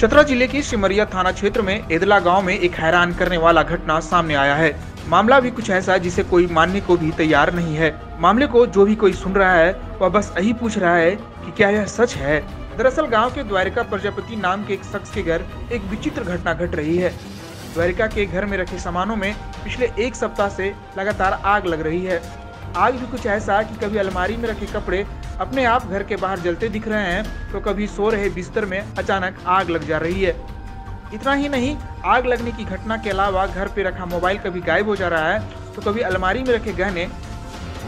चतरा जिले के सिमरिया थाना क्षेत्र में एदला गांव में एक हैरान करने वाला घटना सामने आया है। मामला भी कुछ ऐसा जिसे कोई मानने को भी तैयार नहीं है। मामले को जो भी कोई सुन रहा है वह बस यही पूछ रहा है कि क्या यह सच है। दरअसल गांव के द्वारिका प्रजापति नाम के एक शख्स के घर एक विचित्र घटना घट रही है। द्वारिका के घर में रखे सामानों में पिछले एक सप्ताह से लगातार आग लग रही है। आग भी कुछ ऐसा कि कभी अलमारी में रखे कपड़े अपने आप घर के बाहर जलते दिख रहे हैं, तो कभी सो रहे बिस्तर में अचानक आग लग जा रही है। इतना ही नहीं, आग लगने की घटना के अलावा घर पे रखा मोबाइल कभी गायब हो जा रहा है, तो कभी अलमारी में रखे गहने।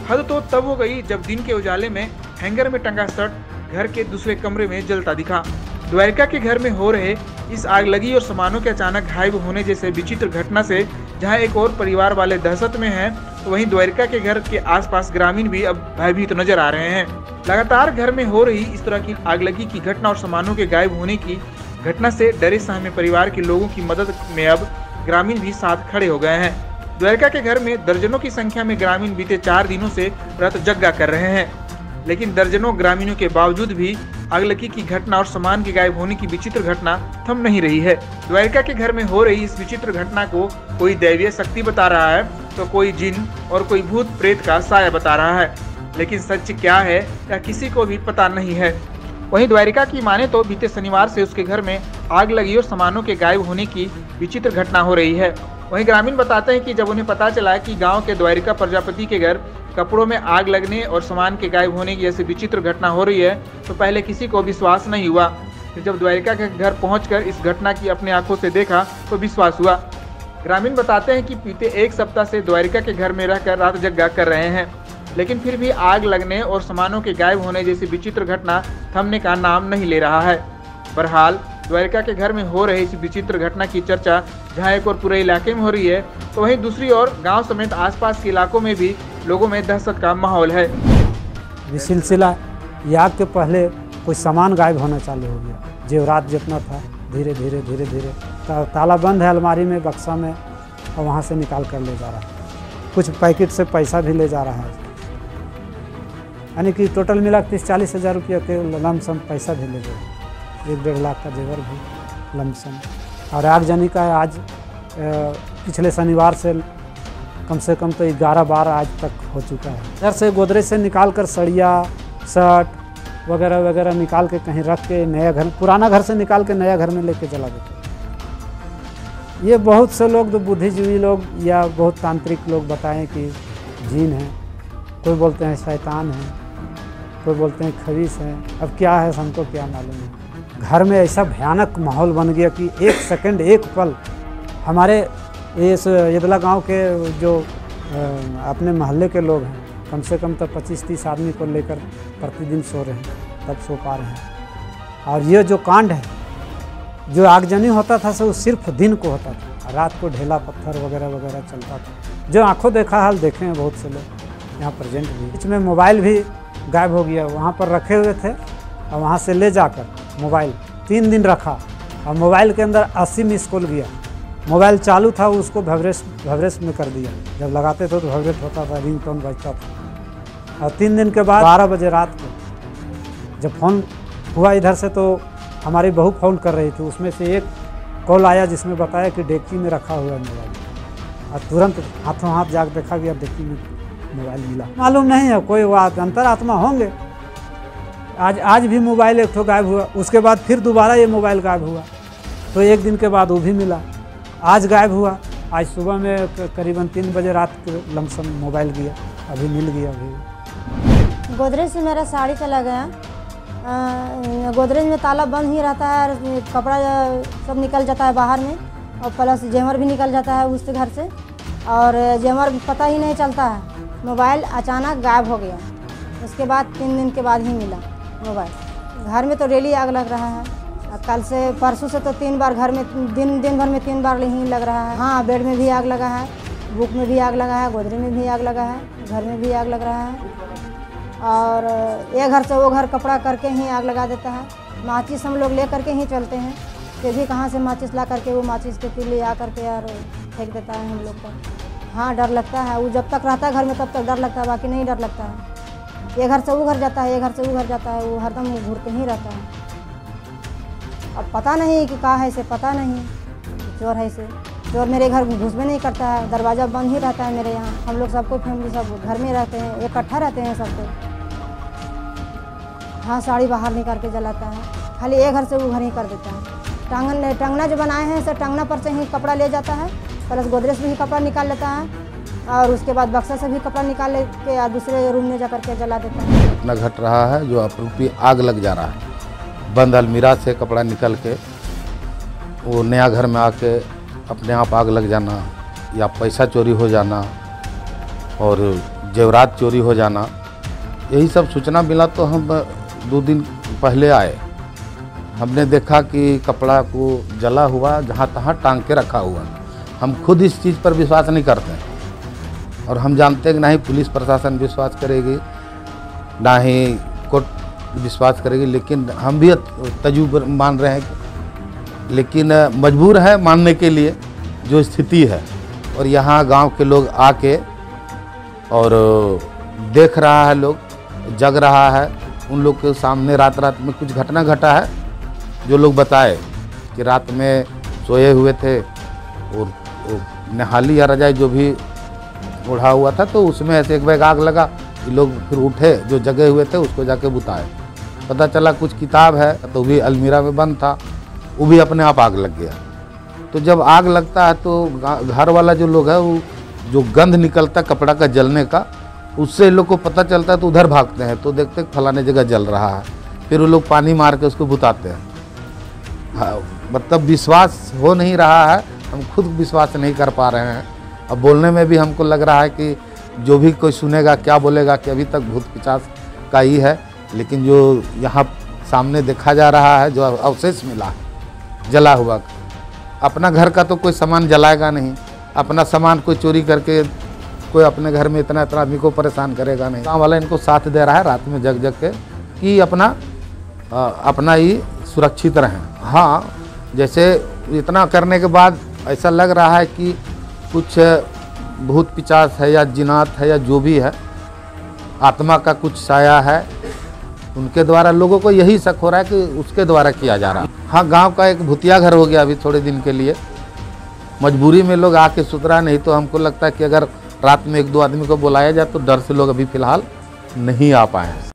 हद तो तब हो गई जब दिन के उजाले में हैंगर में टंगा शर्ट घर के दूसरे कमरे में जलता दिखा। द्वारिका के घर में हो रहे इस आग लगी और सामानों के अचानक गायब होने जैसे विचित्र घटना से जहां एक और परिवार वाले दहशत में हैं, तो वहीं द्वारिका के घर के आसपास ग्रामीण भी अब भयभीत नजर आ रहे हैं। लगातार घर में हो रही इस तरह की आगलगी की घटना और सामानों के गायब होने की घटना से डरे सहमे परिवार के लोगों की मदद में अब ग्रामीण भी साथ खड़े हो गए हैं। द्वारिका के घर में दर्जनों की संख्या में ग्रामीण बीते 4 दिनों से व्रत जग्गा कर रहे हैं, लेकिन दर्जनों ग्रामीणों के बावजूद भी आगलगी की घटना और सामान के गायब होने की विचित्र घटना थम नहीं रही है। द्वारिका के घर में हो रही इस विचित्र घटना को कोई दैवीय शक्ति बता रहा है, तो कोई जिन और कोई भूत प्रेत का साया बता रहा है, लेकिन सच क्या है या किसी को भी पता नहीं है। वहीं द्वारिका की माने तो बीते शनिवार से उसके घर में आग लगी और सामानों के गायब होने की विचित्र घटना हो रही है। वहीं ग्रामीण बताते हैं कि जब उन्हें पता चला कि गांव के द्वारिका प्रजापति के घर कपड़ों में आग लगने और सामान के गायब होने की जैसी विचित्र घटना हो रही है, तो पहले किसी को विश्वास नहीं हुआ। फिर जब द्वारिका के घर पहुंचकर इस घटना की अपने आंखों से देखा तो विश्वास हुआ। ग्रामीण बताते हैं कि बीते एक सप्ताह से द्वारिका के घर में रहकर रात जग्गा कर रहे हैं, लेकिन फिर भी आग लगने और सामानों के गायब होने जैसी विचित्र घटना थमने का नाम नहीं ले रहा है। बहरहाल द्वारिका के घर में हो रही इस विचित्र घटना की चर्चा जहां एक और पूरे इलाके में हो रही है, तो वहीं दूसरी ओर गांव समेत आसपास के इलाकों में भी लोगों में दहशत का माहौल है। ये सिलसिला आग के पहले कोई सामान गायब होना चालू हो गया। जेवरात जितना था धीरे धीरे ताला बंद है अलमारी में, बक्सा में, और वहाँ से निकाल कर ले जा रहा है। कुछ पैकेट से पैसा भी ले जा रहा है, यानी कि टोटल मिला 30-40 हज़ार रुपये के लमसम पैसा भी ले गए। 1-1.5 लाख का जेवर भी लमसम। और आगजनी का आज पिछले शनिवार से कम तो 11 बार आज तक हो चुका है। घर से गोदरेज से निकाल कर सड़िया, शर्ट वगैरह निकाल के कहीं रख के नया घर, पुराना घर से निकाल के नया घर में लेके चला देते। ये बहुत से लोग जो बुद्धिजीवी लोग या बहुत तांत्रिक लोग बताएं कि जीन है, कोई बोलते हैं शैतान है, कोई बोलते हैं खबीस है। अब क्या है हमको क्या मालूम है। घर में ऐसा भयानक माहौल बन गया कि एक सेकंड एक पल हमारे इस एदला गांव के जो अपने मोहल्ले के लोग हैं, कम से कम तो 25-30 आदमी को लेकर प्रतिदिन सो रहे हैं, तब सो पा रहे हैं। और ये जो कांड है, जो आगजनी होता था सो सिर्फ दिन को होता था, रात को ढेला पत्थर वगैरह चलता था। जो आंखों देखा हाल देखे हैं बहुत से लोग यहाँ प्रेजेंट भी। बीच में मोबाइल भी गायब हो गया, वहाँ पर रखे हुए थे और वहाँ से ले जाकर मोबाइल 3 दिन रखा और मोबाइल के अंदर 80 मिस कॉल गया। मोबाइल चालू था, उसको भवरेश में कर दिया। जब लगाते थे तो भवरेश होता था, रिंगटोन बजता था। और 3 दिन के बाद 12 बजे रात को जब फ़ोन हुआ इधर से, तो हमारी बहू फ़ोन कर रही थी। उसमें से एक कॉल आया जिसमें बताया कि डेक्ची में रखा हुआ है मोबाइल। और तुरंत हाथों हाथ जाकर देखा गया, डेक्ची में मोबाइल मिला। मालूम नहीं है, कोई वो अंतरात्मा होंगे। आज भी मोबाइल एक तो गायब हुआ, उसके बाद फिर दोबारा ये मोबाइल गायब हुआ, तो 1 दिन के बाद वो भी मिला। आज गायब हुआ, आज सुबह में करीबन 3 बजे रात के लमसम मोबाइल गया, अभी मिल गया। अभी गोदरेज से मेरा साड़ी चला गया। गोदरेज में ताला बंद ही रहता है और कपड़ा सब निकल जाता है बाहर में, और प्लस जेवर भी निकल जाता है उससे घर से, और जेवर पता ही नहीं चलता है। मोबाइल अचानक गायब हो गया, उसके बाद 3 दिन के बाद ही मिला मोबाइल। घर में तो डेली आग लग रहा है, कल से परसों से तो 3 बार घर में दिन भर में 3 बार ही लग रहा है। हाँ, बेड में भी आग लगा है, बुक में भी आग लगा है, गोदरेज में भी आग लगा है, घर में भी आग लग रहा है। और एक घर से वो घर कपड़ा करके ही आग लगा देता है। माचिस हम लोग ले करके ही चलते हैं, फिर भी कहाँ से माचिस ला करके वो माचिस के तिल्ली आ करके यार फेंक देता है हम लोग को। हाँ, डर लगता है। वो जब तक रहता है घर में तब तक डर लगता है, बाकी नहीं डर लगता है। ये घर से वो घर जाता है, ये घर से वो घर जाता है, वो हरदम घूरते ही रहता है। अब पता नहीं कि कहाँ है से, पता नहीं चोर है से। चोर मेरे घर घुस भी नहीं करता है, दरवाज़ा बंद ही रहता है मेरे यहाँ। हम लोग सबको फैमिली सब घर में रहते हैं, इकट्ठा रहते हैं सबको। हाँ, साड़ी बाहर निकाल के जलाता है, खाली एक घर से वो घर ही कर देता है। टंगना जो बनाए हैं सर, टंगना पर से ही कपड़ा ले जाता है, प्लस गोदरेज से भी कपड़ा निकाल लेता है और उसके बाद बक्सा से भी कपड़ा निकाल के और दूसरे रूम में जा करके जला देता है। घटना घट रहा है जो अपरूपी आग लग जा रहा है। बंद अलमीरा से कपड़ा निकल के वो नया घर में आके अपने आप आग लग जाना, या पैसा चोरी हो जाना और जेवरात चोरी हो जाना, यही सब सूचना मिला तो हम 2 दिन पहले आए। हमने देखा कि कपड़ा को जला हुआ जहाँ तहाँ टांग के रखा हुआ। हम खुद इस चीज़ पर विश्वास नहीं करते और हम जानते हैं कि ना ही पुलिस प्रशासन विश्वास करेगी, ना ही कोर्ट विश्वास करेगी, लेकिन हम भी तजुब मान रहे हैं, लेकिन मजबूर है मानने के लिए जो स्थिति है। और यहाँ गांव के लोग आके और देख रहा है, लोग जग रहा है, उन लोग के सामने रात में कुछ घटना घटा है जो लोग बताए कि रात में सोए हुए थे और नहाली या रजाई जो भी ओढ़ा हुआ था, तो उसमें ऐसे एक बैग आग लगा। ये लोग फिर उठे, जो जगे हुए थे उसको जाके बुताए। पता चला कुछ किताब है तो भी अलमीरा में बंद था, वो भी अपने आप आग लग गया। तो जब आग लगता है तो घर वाला जो लोग है, वो जो गंध निकलता कपड़ा का जलने का, उससे लोग को पता चलता है तो उधर भागते हैं, तो देखते हैं फलाने जगह जल रहा है। फिर वो लोग पानी मार के उसको बुताते हैं। हाँ, मतलब विश्वास हो नहीं रहा है, हम खुद विश्वास नहीं कर पा रहे हैं। अब बोलने में भी हमको लग रहा है कि जो भी कोई सुनेगा क्या बोलेगा कि अभी तक भूत पिशाच का ही है। लेकिन जो यहाँ सामने देखा जा रहा है, जो अवशेष मिला है जला हुआ, अपना घर का तो कोई सामान जलाएगा नहीं, अपना सामान कोई चोरी करके कोई अपने घर में इतना आदमी को परेशान करेगा नहीं। गाँव वाला इनको साथ दे रहा है रात में जग के कि अपना ही सुरक्षित रहें। हाँ, जैसे इतना करने के बाद ऐसा लग रहा है कि कुछ भूत पिशाच है या जिनात है या जो भी है, आत्मा का कुछ साया है, उनके द्वारा लोगों को यही शक हो रहा है कि उसके द्वारा किया जा रहा है। हाँ, गांव का एक भूतिया घर हो गया अभी थोड़े दिन के लिए, मजबूरी में लोग आके सुतरा, नहीं तो हमको लगता है कि अगर रात में 1-2 आदमी को बुलाया जाए तो डर से लोग अभी फ़िलहाल नहीं आ पाए हैं।